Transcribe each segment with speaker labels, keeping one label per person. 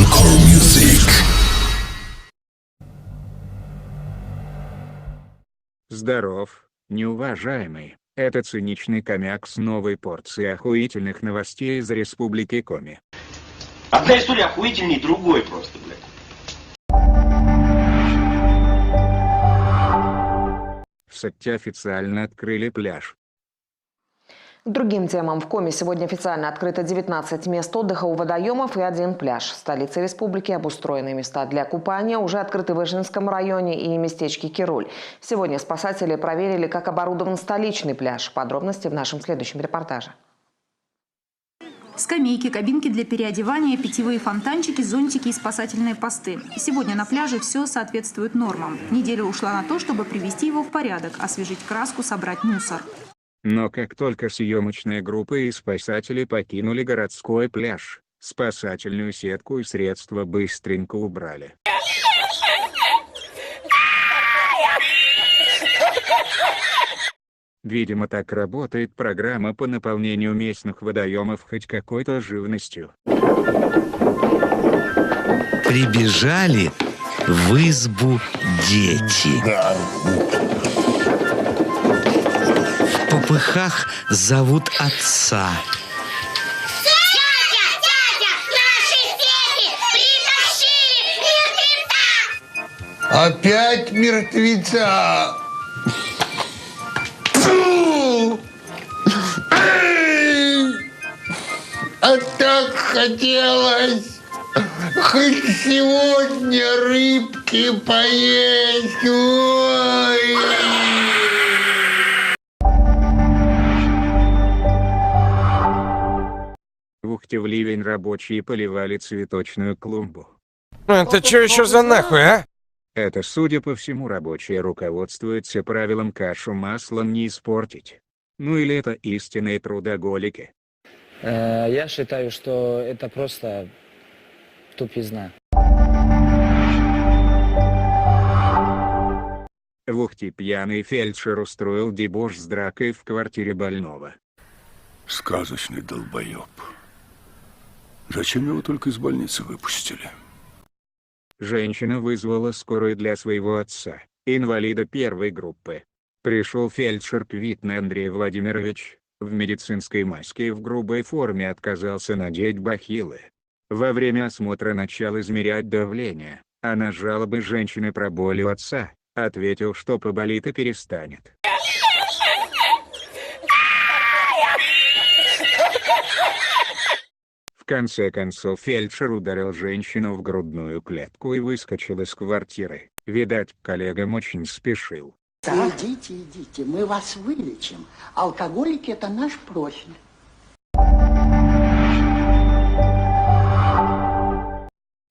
Speaker 1: Encore Music.
Speaker 2: Здоров, неуважаемый. Это циничный комяк с новой порцией охуительных новостей из Республики Коми.
Speaker 3: Одна история охуительней другой просто, блядь.
Speaker 2: В Сакте официально открыли пляж.
Speaker 4: К другим темам. В Коми сегодня официально открыто 19 мест отдыха у водоемов и 1 пляж. В столице республики обустроены места для купания, уже открыты в Ижинском районе и местечке Кируль. Сегодня спасатели проверили, как оборудован столичный пляж. Подробности в нашем следующем репортаже.
Speaker 5: Скамейки, кабинки для переодевания, питьевые фонтанчики, зонтики и спасательные посты. Сегодня на пляже все соответствует нормам. Неделя ушла на то, чтобы привести его в порядок, освежить краску, собрать мусор.
Speaker 2: Но как только съемочная группа и спасатели покинули городской пляж, спасательную сетку и средства быстренько убрали. Видимо, так работает программа по наполнению местных водоемов хоть какой-то живностью.
Speaker 6: Прибежали в избу дети. В попыхах зовут отца.
Speaker 7: Дядя, наши дети притащили мертвеца!
Speaker 1: Опять мертвеца! Фу! Эй! А так хотелось хоть сегодня рыбки поесть. Ой!
Speaker 2: В Ухте в ливень рабочие поливали цветочную клумбу.
Speaker 8: Это что еще за нахуй, а?
Speaker 2: Это, судя по всему, рабочие руководствуются правилом кашу маслом не испортить. Ну или это истинные трудоголики.
Speaker 9: Я считаю, что это просто тупизна.
Speaker 2: В Ухте пьяный фельдшер устроил дебош с дракой в квартире больного.
Speaker 10: Сказочный долбоеб. Зачем его только из больницы выпустили?
Speaker 2: Женщина вызвала скорую для своего отца, инвалида первой группы. Пришел фельдшер Квитный Андрей Владимирович, в медицинской маске и в грубой форме отказался надеть бахилы. Во время осмотра начал измерять давление, а на жалобы женщины про боль у отца, ответил, что поболит и перестанет. В конце концов фельдшер ударил женщину в грудную клетку и выскочил из квартиры. Видать, коллегам очень спешил.
Speaker 11: Идите, мы вас вылечим. Алкоголики – это наш профиль.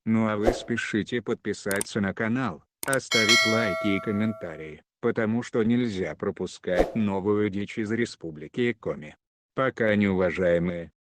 Speaker 2: Ну а вы спешите подписаться на канал, оставить лайки и комментарии, потому что нельзя пропускать новую дичь из Республики Коми. Пока, неуважаемые.